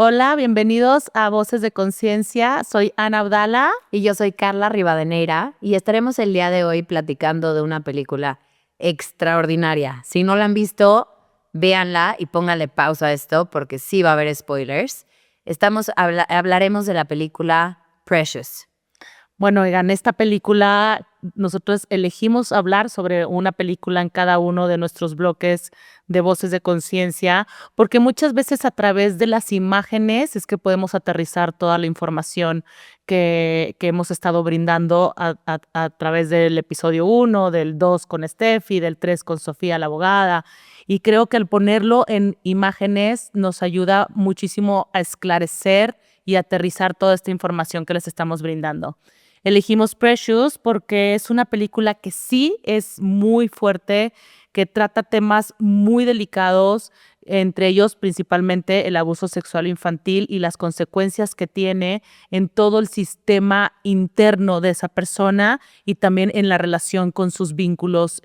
Hola, bienvenidos a Voces de Conciencia. Soy Ana Abdala. Y yo soy Carla Rivadeneira y estaremos el día de hoy platicando de una película extraordinaria. Si no la han visto, véanla y pónganle pausa a esto porque sí va a haber spoilers. Hablaremos de la película Precious. Bueno, oigan, esta película, nosotros elegimos hablar sobre una película en cada uno de nuestros bloques de Voces de Conciencia, porque muchas veces a través de las imágenes es que podemos aterrizar toda la información que hemos estado brindando a través del episodio 1, del 2 con Steffi, del 3 con Sofía la abogada. Y creo que al ponerlo en imágenes nos ayuda muchísimo a esclarecer y aterrizar toda esta información que les estamos brindando. Elegimos Precious porque es una película que sí es muy fuerte, que trata temas muy delicados, entre ellos principalmente el abuso sexual infantil y las consecuencias que tiene en todo el sistema interno de esa persona y también en la relación con sus vínculos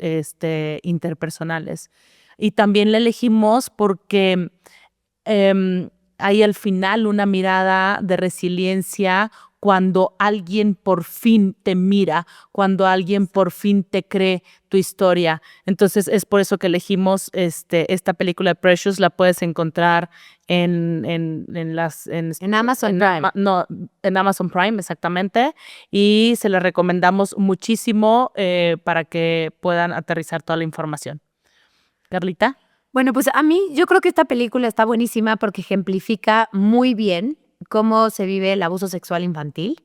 interpersonales. Y también la elegimos porque hay al final una mirada de resiliencia cuando alguien por fin te mira, cuando alguien por fin te cree tu historia. Entonces es por eso que elegimos esta película de Precious. La puedes encontrar en Amazon Prime. En Amazon Prime, exactamente. Y se la recomendamos muchísimo para que puedan aterrizar toda la información. Carlita. Bueno, pues a mí yo creo que esta película está buenísima porque ejemplifica muy bien cómo se vive el abuso sexual infantil,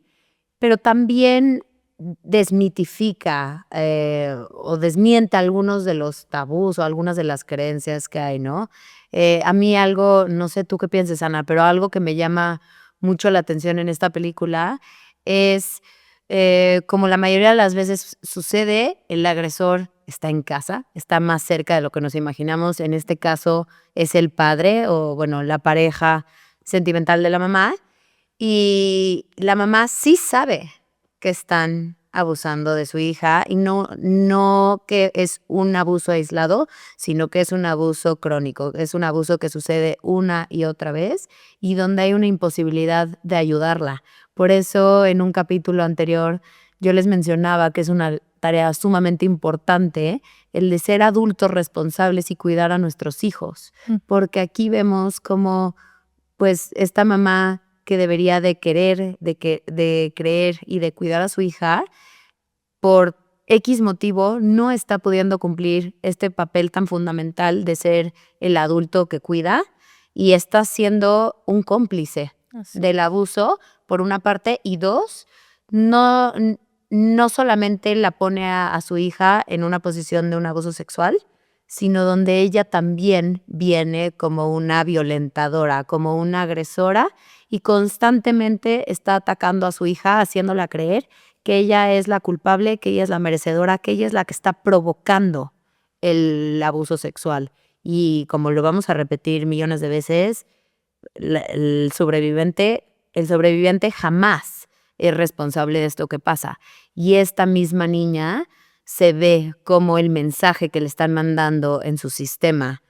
pero también desmitifica o desmiente algunos de los tabús o algunas de las creencias que hay, ¿no? A mí algo, no sé tú qué pienses, Ana, pero algo que me llama mucho la atención en esta película es como la mayoría de las veces sucede, el agresor está en casa, está más cerca de lo que nos imaginamos. En este caso es el padre o, bueno, la pareja sentimental de la mamá. Y la mamá sí sabe que están abusando de su hija y no que es un abuso aislado, sino que es un abuso crónico, es un abuso que sucede una y otra vez y donde hay una imposibilidad de ayudarla. Por eso en un capítulo anterior yo les mencionaba que es una tarea sumamente importante el de ser adultos responsables y cuidar a nuestros hijos, porque aquí vemos cómo pues esta mamá que debería de querer, de creer y de cuidar a su hija, por X motivo no está pudiendo cumplir este papel tan fundamental de ser el adulto que cuida y está siendo un cómplice del abuso, por una parte, y dos, no solamente la pone a su hija en una posición de un abuso sexual, sino donde ella también viene como una violentadora, como una agresora y constantemente está atacando a su hija, haciéndola creer que ella es la culpable, que ella es la merecedora, que ella es la que está provocando el abuso sexual. Y como lo vamos a repetir millones de veces, el sobreviviente jamás es responsable de esto que pasa. Y esta misma niña se ve como el mensaje que le están mandando en su sistema,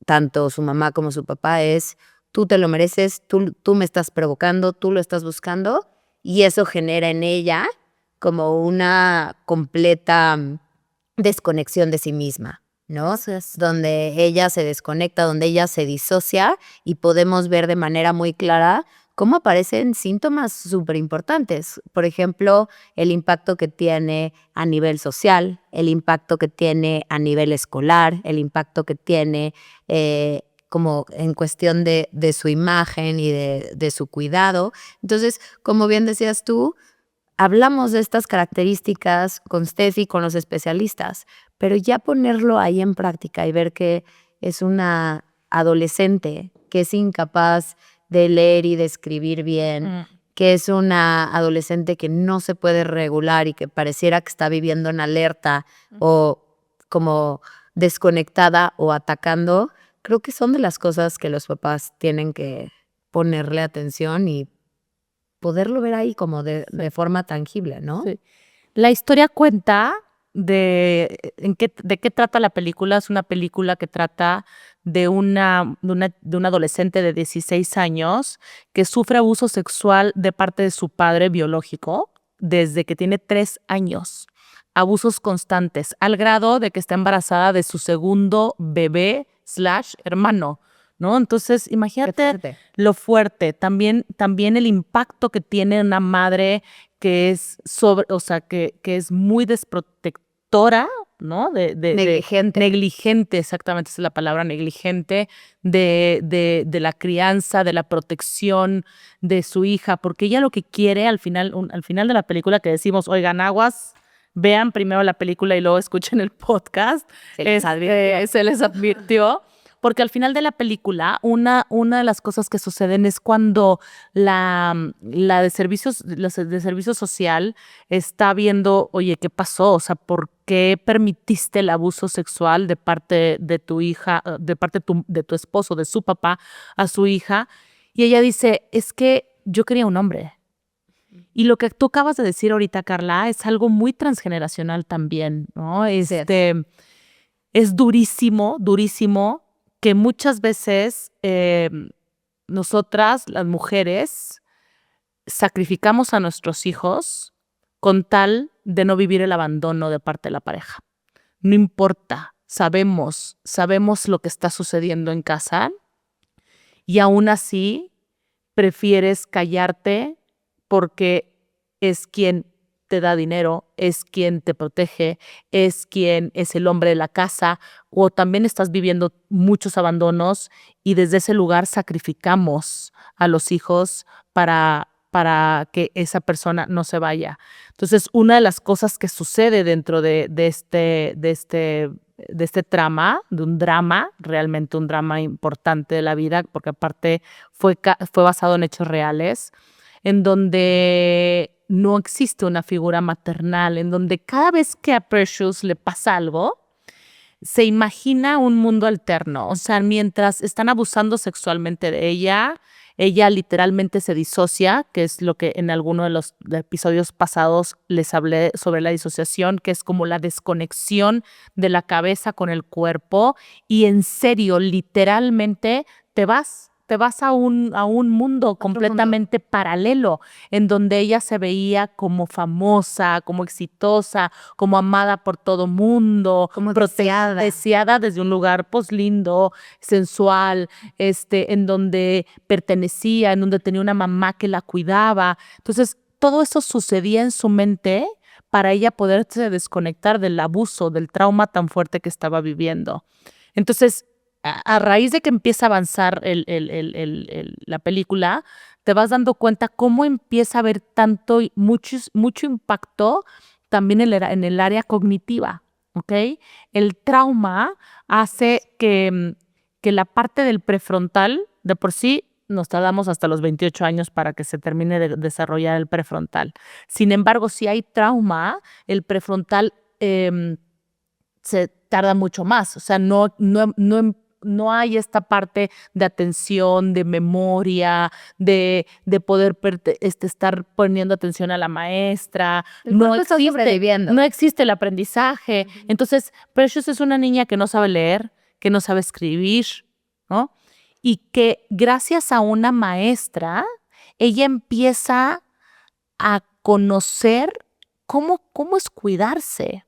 tanto su mamá como su papá, es: tú te lo mereces, tú me estás provocando, tú lo estás buscando, y eso genera en ella como una completa desconexión de sí misma, ¿no? Donde ella se desconecta, donde ella se disocia y podemos ver de manera muy clara cómo aparecen síntomas súper importantes. Por ejemplo, el impacto que tiene a nivel social, el impacto que tiene a nivel escolar, el impacto que tiene como en cuestión de su imagen y de su cuidado. Entonces, como bien decías tú, hablamos de estas características con Steffi, con los especialistas, pero ya ponerlo ahí en práctica y ver que es una adolescente que es incapaz de leer y de escribir bien, que es una adolescente que no se puede regular y que pareciera que está viviendo en alerta o como desconectada o atacando, creo que son de las cosas que los papás tienen que ponerle atención y poderlo ver ahí como de forma tangible, ¿no? Sí. La historia cuenta ¿de qué trata la película? Es una película que trata de un adolescente de 16 años que sufre abuso sexual de parte de su padre biológico desde que tiene 3 años. Abusos constantes, al grado de que está embarazada de su segundo bebé / hermano, ¿no? Entonces, imagínate lo fuerte, también el impacto que tiene una madre que es que es muy desprotectora, ¿no? Negligente, exactamente, esa es la palabra, negligente de la crianza, de la protección de su hija, porque ella lo que quiere al final de la película, que decimos, oigan, aguas, vean primero la película y luego escuchen el podcast, se les advirtió. Porque al final de la película, una de las cosas que suceden es cuando la de servicios social está viendo, oye, ¿qué pasó? O sea, ¿por qué permitiste el abuso sexual de parte de tu hija, de parte de tu esposo, de su papá, a su hija? Y ella dice, es que yo quería un hombre. Y lo que tú acabas de decir ahorita, Carla, es algo muy transgeneracional también, ¿no? Sí. Es durísimo, durísimo, que muchas veces nosotras, las mujeres, sacrificamos a nuestros hijos con tal de no vivir el abandono de parte de la pareja. No importa, sabemos lo que está sucediendo en casa y aún así prefieres callarte porque es quien te da dinero, es quien te protege, es quien es el hombre de la casa, o también estás viviendo muchos abandonos y desde ese lugar sacrificamos a los hijos para que esa persona no se vaya. Entonces, una de las cosas que sucede dentro de este trama, de un drama, realmente un drama importante de la vida, porque aparte fue basado en hechos reales, en donde no existe una figura maternal, en donde cada vez que a Precious le pasa algo, se imagina un mundo alterno. O sea, mientras están abusando sexualmente de ella literalmente se disocia, que es lo que en alguno de los episodios pasados les hablé sobre la disociación, que es como la desconexión de la cabeza con el cuerpo, y en serio, literalmente te vas a un mundo completamente paralelo, en donde ella se veía como famosa, como exitosa, como amada por todo mundo, como deseada desde un lugar pues lindo, sensual, en donde pertenecía, en donde tenía una mamá que la cuidaba. Entonces, todo eso sucedía en su mente para ella poderse desconectar del abuso, del trauma tan fuerte que estaba viviendo. Entonces, a raíz de que empieza a avanzar la película, te vas dando cuenta cómo empieza a haber mucho impacto también en el área cognitiva, ¿ok? El trauma hace que la parte del prefrontal, de por sí, nos tardamos hasta los 28 años para que se termine de desarrollar el prefrontal. Sin embargo, si hay trauma, el prefrontal se tarda mucho más. O sea, no hay esta parte de atención, de memoria, de poder estar poniendo atención a la maestra. No existe el aprendizaje. Entonces, Precious es una niña que no sabe leer, que no sabe escribir, ¿no? Y que gracias a una maestra, ella empieza a conocer cómo es cuidarse,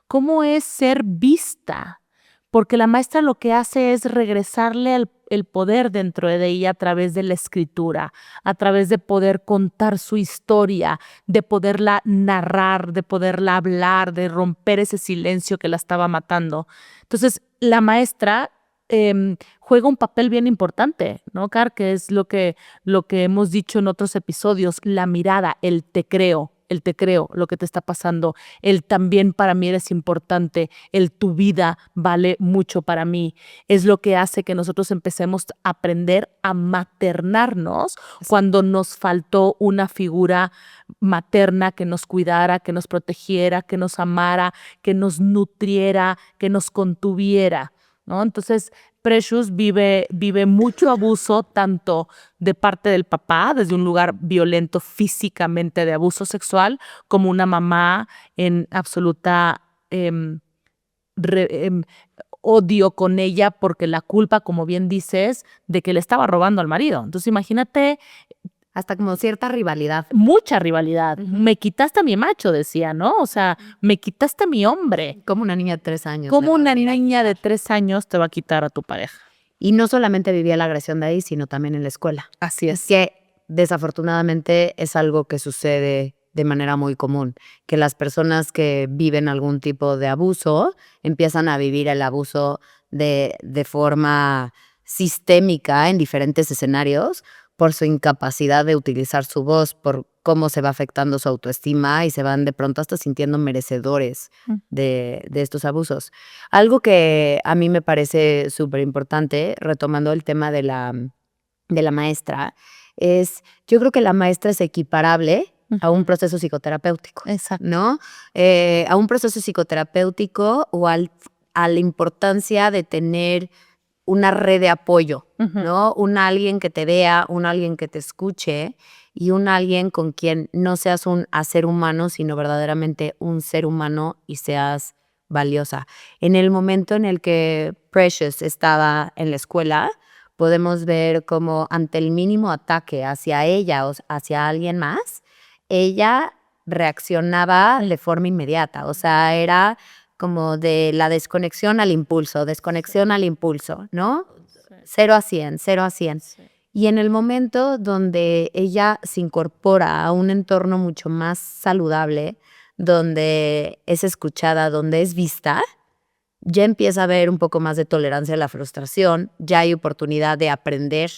cómo es ser vista. Porque la maestra lo que hace es regresarle el poder dentro de ella a través de la escritura, a través de poder contar su historia, de poderla narrar, de poderla hablar, de romper ese silencio que la estaba matando. Entonces, la maestra juega un papel bien importante, ¿no, Car? Que es lo que hemos dicho en otros episodios, la mirada, el te creo, lo que te está pasando, el también para mí eres importante, el tu vida vale mucho para mí, es lo que hace que nosotros empecemos a aprender a maternarnos cuando nos faltó una figura materna que nos cuidara, que nos protegiera, que nos amara, que nos nutriera, que nos contuviera, ¿no? Entonces, Precious vive mucho abuso, tanto de parte del papá, desde un lugar violento físicamente de abuso sexual, como una mamá en absoluta odio con ella porque la culpa, como bien dices, de que le estaba robando al marido. Entonces imagínate. Hasta como cierta rivalidad. Mucha rivalidad. Me quitaste a mi macho, decía, ¿no? O sea, me quitaste a mi hombre. Como una niña de 3 años. ¿Cómo una niña de 3 años te va a quitar a tu pareja? Y no solamente vivía la agresión de ahí, sino también en la escuela. Así es. Que desafortunadamente es algo que sucede de manera muy común, que las personas que viven algún tipo de abuso empiezan a vivir el abuso de forma sistémica en diferentes escenarios por su incapacidad de utilizar su voz, por cómo se va afectando su autoestima y se van de pronto hasta sintiendo merecedores de estos abusos. Algo que a mí me parece súper importante, retomando el tema de la maestra, es, yo creo que la maestra es equiparable a un proceso psicoterapéutico. Exacto. ¿No? A un proceso psicoterapéutico o a la importancia de tener una red de apoyo, ¿no? Un alguien que te vea, un alguien que te escuche y un alguien con quien no seas un ser humano, sino verdaderamente un ser humano y seas valiosa. En el momento en el que Precious estaba en la escuela, podemos ver cómo ante el mínimo ataque hacia ella o hacia alguien más, ella reaccionaba de forma inmediata. O sea, era como de la desconexión al impulso, ¿no? 0 a 100, 0 a 100. Sí. Y en el momento donde ella se incorpora a un entorno mucho más saludable, donde es escuchada, donde es vista, ya empieza a haber un poco más de tolerancia a la frustración, ya hay oportunidad de aprender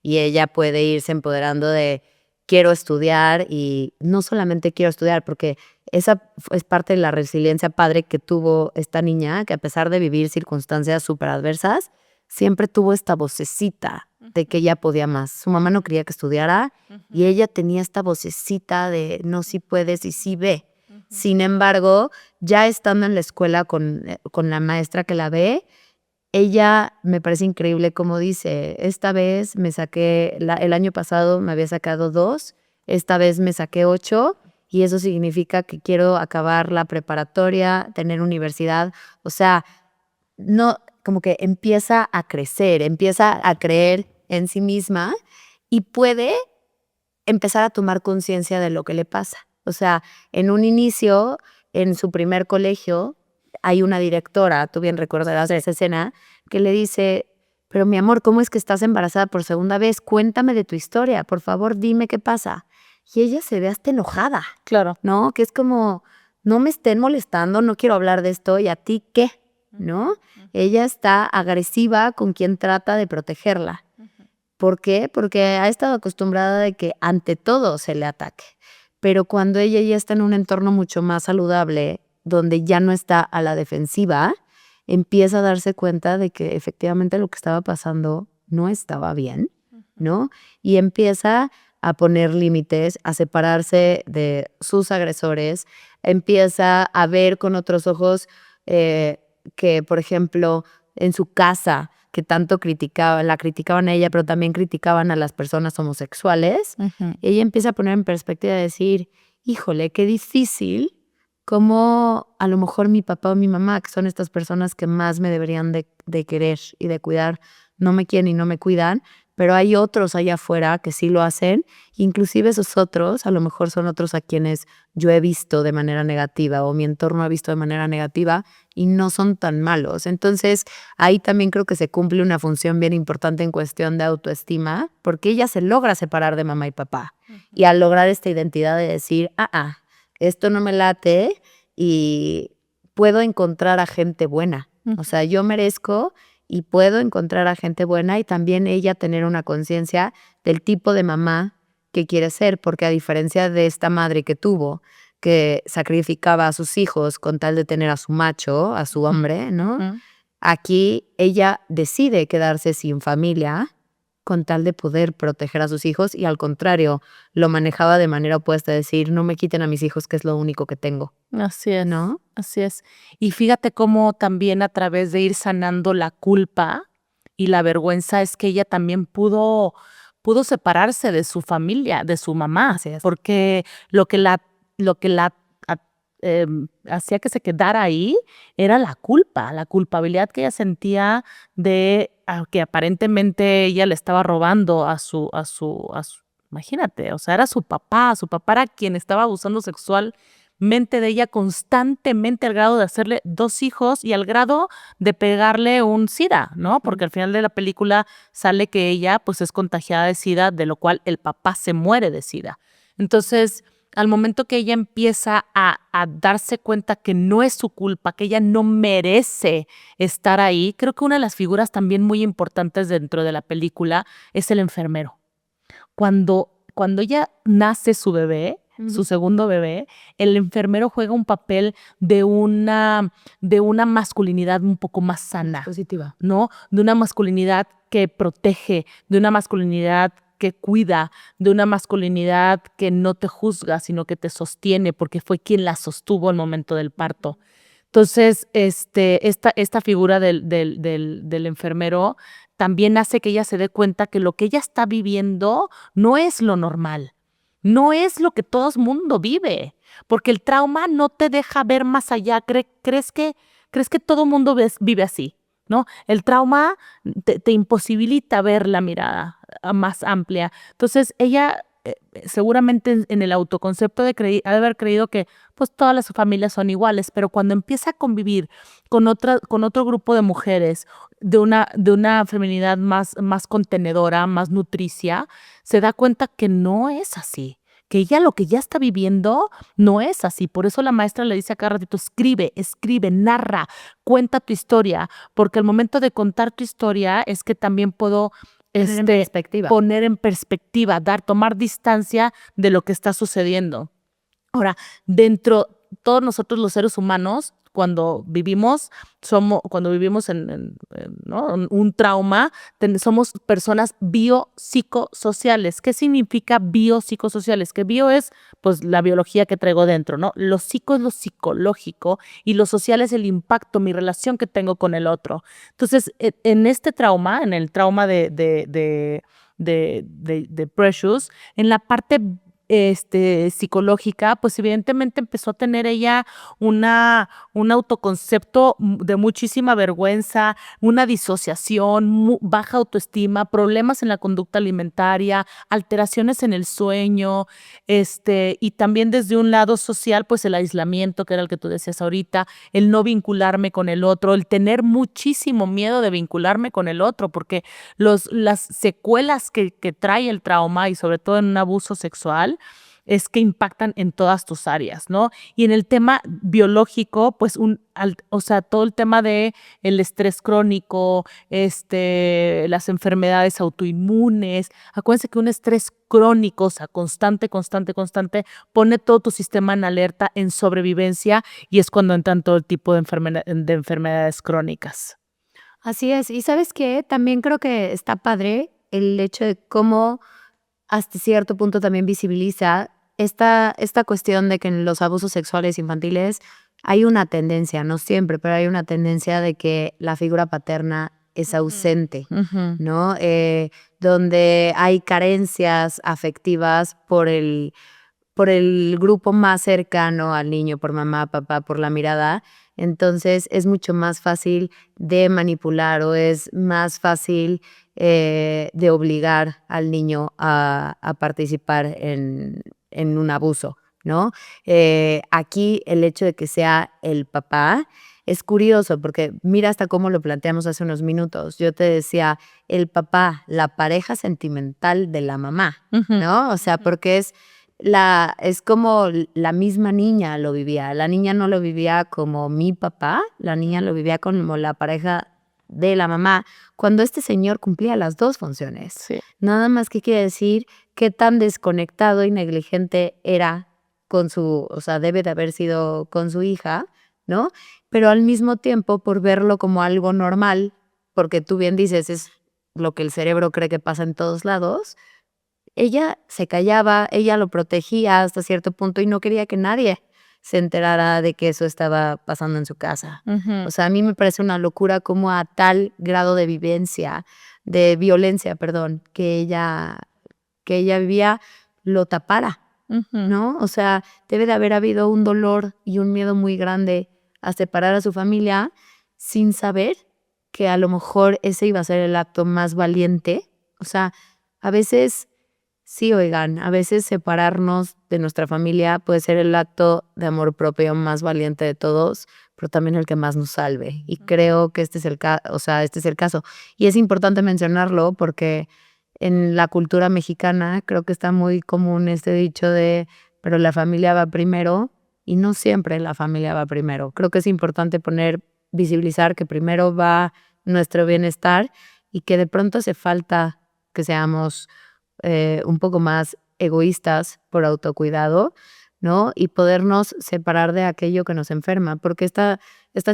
y ella puede irse empoderando de quiero estudiar y no solamente quiero estudiar, porque esa es parte de la resiliencia padre que tuvo esta niña, que a pesar de vivir circunstancias súper adversas, siempre tuvo esta vocecita de que ella podía más. Su mamá no quería que estudiara y ella tenía esta vocecita de no, sí puedes y sí ve. Sin embargo, ya estando en la escuela con la maestra que la ve, ella me parece increíble como dice, esta vez me saqué, el año pasado me había sacado 2, esta vez me saqué 8 y eso significa que quiero acabar la preparatoria, tener universidad, o sea, no, como que empieza a crecer, empieza a creer en sí misma y puede empezar a tomar conciencia de lo que le pasa. O sea, en un inicio, en su primer colegio, hay una directora, tú bien recordarás esa escena, que le dice, pero mi amor, ¿cómo es que estás embarazada por segunda vez? Cuéntame de tu historia, por favor, dime qué pasa. Y ella se ve hasta enojada. Claro. ¿No? Que es como, no me estén molestando, no quiero hablar de esto, ¿y a ti qué? ¿No? Ella está agresiva con quien trata de protegerla. ¿Por qué? Porque ha estado acostumbrada de que ante todo se le ataque. Pero cuando ella ya está en un entorno mucho más saludable, donde ya no está a la defensiva, empieza a darse cuenta de que efectivamente lo que estaba pasando no estaba bien, ¿no? Y empieza a poner límites, a separarse de sus agresores, empieza a ver con otros ojos que, por ejemplo, en su casa, que tanto la criticaban a ella, pero también criticaban a las personas homosexuales, ella empieza a poner en perspectiva y decir, híjole, qué difícil, como a lo mejor mi papá o mi mamá, que son estas personas que más me deberían de querer y de cuidar, no me quieren y no me cuidan, pero hay otros allá afuera que sí lo hacen, inclusive esos otros a lo mejor son otros a quienes yo he visto de manera negativa o mi entorno ha visto de manera negativa y no son tan malos. Entonces ahí también creo que se cumple una función bien importante en cuestión de autoestima, porque ella se logra separar de mamá y papá y al lograr esta identidad de decir, esto no me late y puedo encontrar a gente buena, o sea, yo merezco y puedo encontrar a gente buena y también ella tener una conciencia del tipo de mamá que quiere ser, porque a diferencia de esta madre que tuvo, que sacrificaba a sus hijos con tal de tener a su macho, a su hombre, ¿no? Aquí ella decide quedarse sin familia con tal de poder proteger a sus hijos y al contrario, lo manejaba de manera opuesta, decir, no me quiten a mis hijos, que es lo único que tengo. Así es, ¿no? Así es. Y fíjate cómo también a través de ir sanando la culpa y la vergüenza es que ella también pudo separarse de su familia, de su mamá, Así es. porque lo que la hacía que se quedara ahí era la culpabilidad que ella sentía de que aparentemente ella le estaba robando a su, imagínate, o sea, era su papá era quien estaba abusando sexualmente de ella constantemente al grado de hacerle 2 hijos y al grado de pegarle un SIDA, ¿no? Porque al final de la película sale que ella pues es contagiada de SIDA, de lo cual el papá se muere de SIDA. Entonces, al momento que ella empieza a darse cuenta que no es su culpa, que ella no merece estar ahí, creo que una de las figuras también muy importantes dentro de la película es el enfermero. Cuando ella nace su bebé, su segundo bebé, el enfermero juega un papel de una masculinidad un poco más sana. Positiva. ¿No? De una masculinidad que protege, de una masculinidad que cuida, de una masculinidad que no te juzga, sino que te sostiene, porque fue quien la sostuvo al momento del parto. Entonces, esta figura del enfermero también hace que ella se dé cuenta que lo que ella está viviendo no es lo normal, no es lo que todo el mundo vive, porque el trauma no te deja ver más allá. ¿Crees que todo el mundo vive así? ¿No? El trauma te imposibilita ver la mirada más amplia. Entonces, ella seguramente en el autoconcepto ha de haber creído que pues todas las familias son iguales, pero cuando empieza a convivir con otro grupo de mujeres de una feminidad más contenedora, más nutricia, se da cuenta que no es así. Que ella lo que ya está viviendo no es así. Por eso la maestra le dice a cada ratito, escribe, narra, cuenta tu historia, porque al momento de contar tu historia es que también puedo poner en perspectiva, tomar distancia de lo que está sucediendo. Ahora, todos nosotros los seres humanos, cuando vivimos ¿no? un trauma, somos personas biopsicosociales. ¿Qué significa biopsicosociales? Que bio es pues la biología que traigo dentro, ¿no? Lo psico es lo psicológico y lo social es el impacto, mi relación que tengo con el otro. Entonces, en este trauma, en el trauma de Precious, en la parte psicológica, pues evidentemente empezó a tener ella un autoconcepto de muchísima vergüenza, una disociación, baja autoestima, problemas en la conducta alimentaria, alteraciones en el sueño, y también desde un lado social, pues el aislamiento, que era el que tú decías ahorita, el no vincularme con el otro, el tener muchísimo miedo de vincularme con el otro, porque las secuelas que trae el trauma y sobre todo en un abuso sexual, es que impactan en todas tus áreas, ¿no? Y en el tema biológico, pues o sea, todo el tema de el estrés crónico, las enfermedades autoinmunes. Acuérdense que un estrés crónico, o sea, constante, pone todo tu sistema en alerta, en sobrevivencia, y es cuando entran todo el tipo de enfermedades crónicas. Así es. Y ¿sabes qué? También creo que está padre el hecho de cómo hasta cierto punto también visibiliza esta cuestión de que en los abusos sexuales infantiles hay una tendencia, no siempre, pero hay una tendencia de que la figura paterna es ausente, ¿no? Donde hay carencias afectivas por el grupo más cercano al niño, por mamá, papá, por la mirada. Entonces es mucho más fácil de manipular o es más fácil de obligar al niño a participar en un abuso, ¿no? Aquí el hecho de que sea el papá es curioso porque mira hasta cómo lo planteamos hace unos minutos. Yo te decía, el papá, la pareja sentimental de la mamá, ¿no? O sea, porque es como la misma niña lo vivía. La niña no lo vivía como mi papá, la niña lo vivía como la pareja de la mamá, cuando este señor cumplía las 2 funciones. Sí. Nada más que quiere decir qué tan desconectado y negligente era o sea, debe de haber sido con su hija, ¿no? Pero al mismo tiempo, por verlo como algo normal, porque tú bien dices, es lo que el cerebro cree que pasa en todos lados, ella se callaba, ella lo protegía hasta cierto punto y no quería que nadie se enterara de que eso estaba pasando en su casa. O sea, a mí me parece una locura cómo a tal grado de violencia, perdón, que ella vivía, lo tapara, ¿no? O sea, debe de haber habido un dolor y un miedo muy grande a separar a su familia sin saber que a lo mejor ese iba a ser el acto más valiente. O sea, a veces, sí, oigan, a veces separarnos de nuestra familia puede ser el acto de amor propio más valiente de todos, pero también el que más nos salve. Y creo que este es este es el caso. Y es importante mencionarlo porque en la cultura mexicana creo que está muy común este dicho de, pero la familia va primero, y no siempre la familia va primero. Creo que es importante visibilizar que primero va nuestro bienestar y que de pronto hace falta que seamos un poco más egoístas por autocuidado, ¿no? Y podernos separar de aquello que nos enferma, porque esta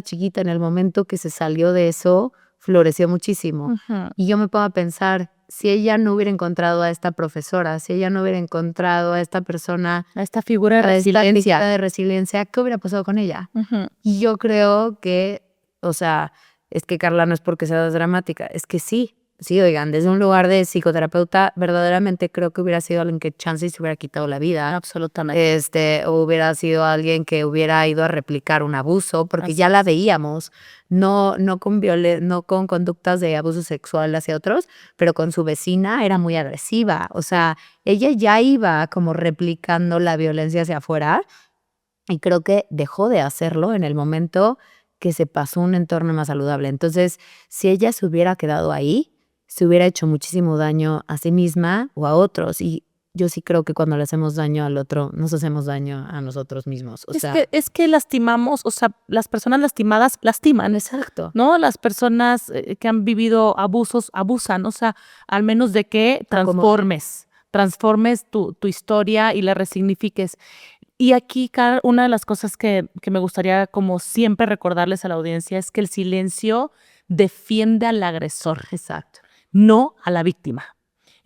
chiquita en el momento que se salió de eso, floreció muchísimo. Y yo me pongo a pensar, si ella no hubiera encontrado a esta profesora, si ella no hubiera encontrado a esta persona, A esta figura de a esta resiliencia. figura de resiliencia, ¿qué hubiera pasado con ella? Y yo creo que, o sea, es que Carla no es porque sea dramática, es que sí, oigan, desde un lugar de psicoterapeuta, verdaderamente creo que hubiera sido alguien que chance se hubiera quitado la vida. Absolutamente. O hubiera sido alguien que hubiera ido a replicar un abuso, porque ya la veíamos, no con conductas de abuso sexual hacia otros, pero con su vecina era muy agresiva. O sea, ella ya iba como replicando la violencia hacia afuera, y creo que dejó de hacerlo en el momento que se pasó a un entorno más saludable. Entonces, si ella se hubiera quedado ahí, se hubiera hecho muchísimo daño a sí misma o a otros. Y yo sí creo que cuando le hacemos daño al otro, nos hacemos daño a nosotros mismos. Es que lastimamos, o sea, las personas lastimadas lastiman. Exacto. ¿No? Las personas que han vivido abusos abusan, o sea, al menos de que transformes tu historia y la resignifiques. Y aquí, Carl, una de las cosas que me gustaría como siempre recordarles a la audiencia es que el silencio defiende al agresor. Exacto. No a la víctima.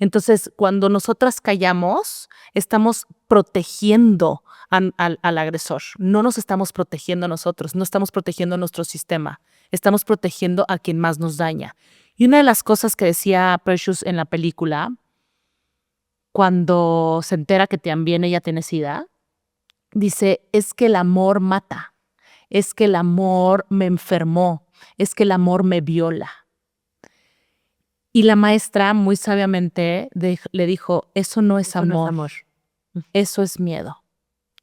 Entonces, cuando nosotras callamos, estamos protegiendo al agresor. No nos estamos protegiendo a nosotros, no estamos protegiendo a nuestro sistema, estamos protegiendo a quien más nos daña. Y una de las cosas que decía Precious en la película, cuando se entera que también ella tiene SIDA, dice, es que el amor mata, es que el amor me enfermó, es que el amor me viola. Y la maestra muy sabiamente le dijo, eso no es amor, eso es miedo,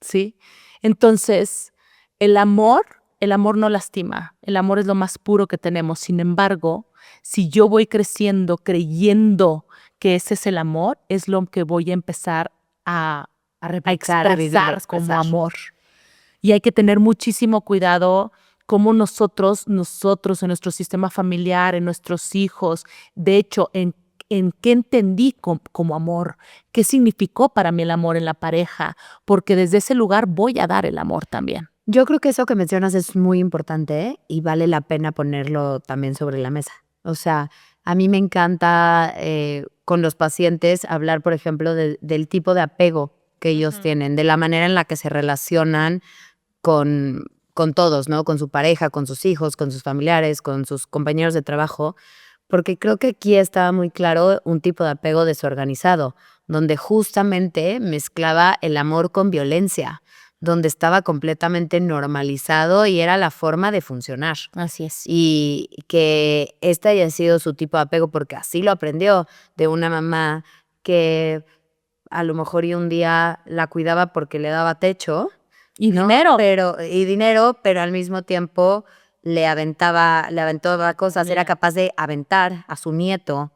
¿sí? Entonces, el amor no lastima, el amor es lo más puro que tenemos. Sin embargo, si yo voy creciendo creyendo que ese es el amor, es lo que voy a empezar a expresar como amor. Y hay que tener muchísimo cuidado cómo nosotros en nuestro sistema familiar, en nuestros hijos, de hecho, en qué entendí como amor, qué significó para mí el amor en la pareja, porque desde ese lugar voy a dar el amor también. Yo creo que eso que mencionas es muy importante y vale la pena ponerlo también sobre la mesa. O sea, a mí me encanta con los pacientes hablar, por ejemplo, del tipo de apego que ellos tienen, de la manera en la que se relacionan con todos, ¿no? Con su pareja, con sus hijos, con sus familiares, con sus compañeros de trabajo, porque creo que aquí estaba muy claro un tipo de apego desorganizado, donde justamente mezclaba el amor con violencia, donde estaba completamente normalizado y era la forma de funcionar. Así es. Y que este haya sido su tipo de apego, porque así lo aprendió de una mamá que a lo mejor y un día la cuidaba porque le daba techo, y ¿no? dinero, pero al mismo tiempo le aventaba cosas, era capaz de aventar a su nieto,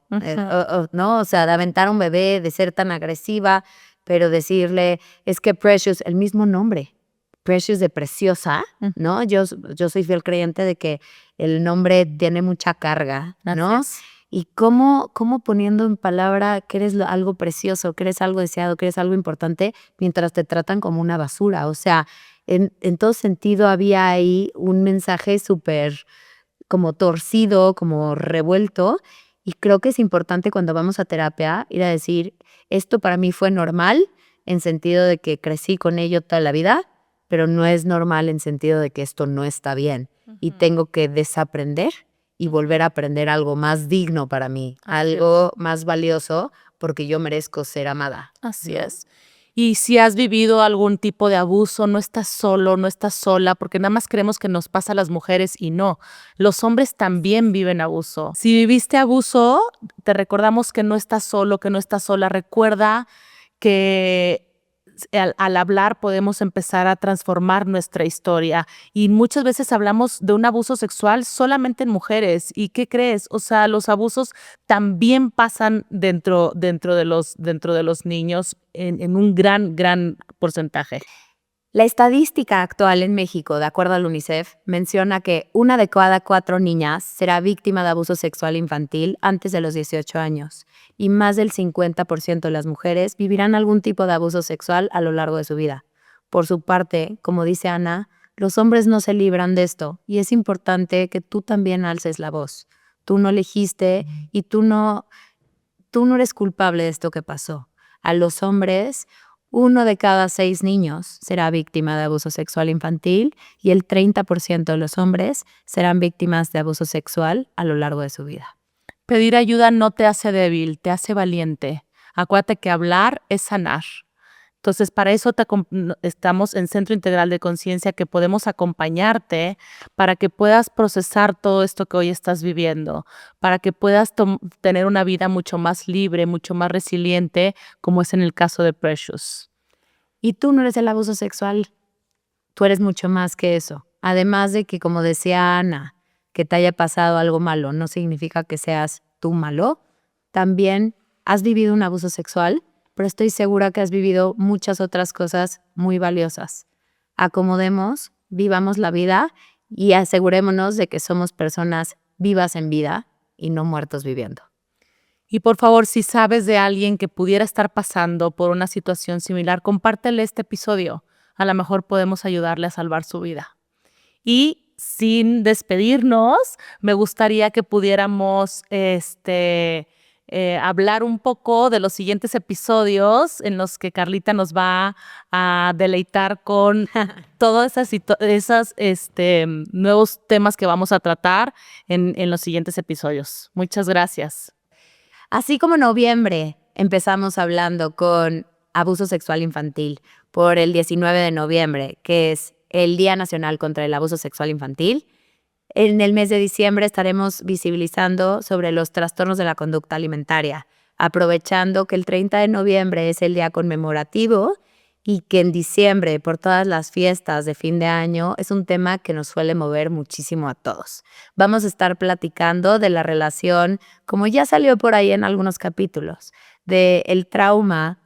¿no? O sea, de aventar a un bebé, de ser tan agresiva, pero decirle, es que Precious, el mismo nombre, Precious de preciosa, ¿no? Yo soy fiel creyente de que el nombre tiene mucha carga, ¿no? Gracias. Y cómo poniendo en palabra que eres algo precioso, que eres algo deseado, que eres algo importante, mientras te tratan como una basura. O sea, en todo sentido había ahí un mensaje súper como torcido, como revuelto. Y creo que es importante cuando vamos a terapia ir a decir, esto para mí fue normal, en sentido de que crecí con ello toda la vida, pero no es normal en sentido de que esto no está bien. Y tengo que desaprender y volver a aprender algo más digno para mí, algo más valioso, porque yo merezco ser amada. Así es. Y si has vivido algún tipo de abuso, no estás solo, no estás sola, porque nada más creemos que nos pasa a las mujeres y no. Los hombres también viven abuso. Si viviste abuso, te recordamos que no estás solo, que no estás sola. Recuerda que al hablar podemos empezar a transformar nuestra historia y muchas veces hablamos de un abuso sexual solamente en mujeres. ¿Y qué crees? O sea, los abusos también pasan dentro de los niños en un gran porcentaje. La estadística actual en México, de acuerdo al UNICEF, menciona que 1 de cada 4 niñas será víctima de abuso sexual infantil antes de los 18 años y más del 50% de las mujeres vivirán algún tipo de abuso sexual a lo largo de su vida. Por su parte, como dice Ana, los hombres no se libran de esto y es importante que tú también alces la voz. Tú no elegiste y tú no eres culpable de esto que pasó. A los hombres, 1 de cada 6 niños será víctima de abuso sexual infantil y el 30% de los hombres serán víctimas de abuso sexual a lo largo de su vida. Pedir ayuda no te hace débil, te hace valiente. Acuérdate que hablar es sanar. Entonces, para eso estamos en Centro Integral de Conciencia, que podemos acompañarte para que puedas procesar todo esto que hoy estás viviendo, para que puedas tener una vida mucho más libre, mucho más resiliente, como es en el caso de Precious. Y tú no eres el abuso sexual, tú eres mucho más que eso. Además de que, como decía Ana, que te haya pasado algo malo no significa que seas tú malo. También has vivido un abuso sexual, pero estoy segura que has vivido muchas otras cosas muy valiosas. Acomodemos, vivamos la vida y asegurémonos de que somos personas vivas en vida y no muertos viviendo. Y por favor, si sabes de alguien que pudiera estar pasando por una situación similar, compártele este episodio. A lo mejor podemos ayudarle a salvar su vida. Y sin despedirnos, me gustaría que pudiéramos hablar un poco de los siguientes episodios en los que Carlita nos va a deleitar con todos esos nuevos temas que vamos a tratar en los siguientes episodios. Muchas gracias. Así como en noviembre empezamos hablando con abuso sexual infantil por el 19 de noviembre, que es el Día Nacional contra el Abuso Sexual Infantil, en el mes de diciembre estaremos visibilizando sobre los trastornos de la conducta alimentaria, aprovechando que el 30 de noviembre es el día conmemorativo y que en diciembre, por todas las fiestas de fin de año, es un tema que nos suele mover muchísimo a todos. Vamos a estar platicando de la relación, como ya salió por ahí en algunos capítulos, del trauma,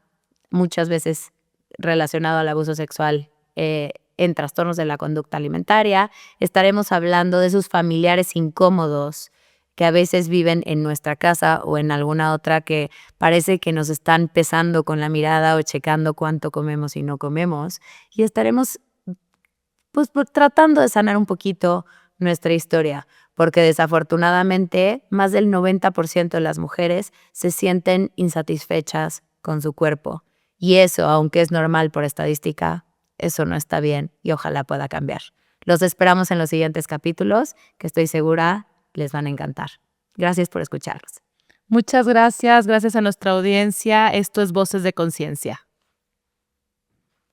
muchas veces relacionado al abuso sexual en trastornos de la conducta alimentaria. Estaremos hablando de esos familiares incómodos que a veces viven en nuestra casa o en alguna otra que parece que nos están pesando con la mirada o checando cuánto comemos y no comemos. Y estaremos tratando de sanar un poquito nuestra historia, porque desafortunadamente más del 90% de las mujeres se sienten insatisfechas con su cuerpo. Y eso, aunque es normal por estadística, eso no está bien y ojalá pueda cambiar. Los esperamos en los siguientes capítulos, que estoy segura les van a encantar. Gracias por escucharnos. Muchas gracias a nuestra audiencia. Esto es Voces de Conciencia.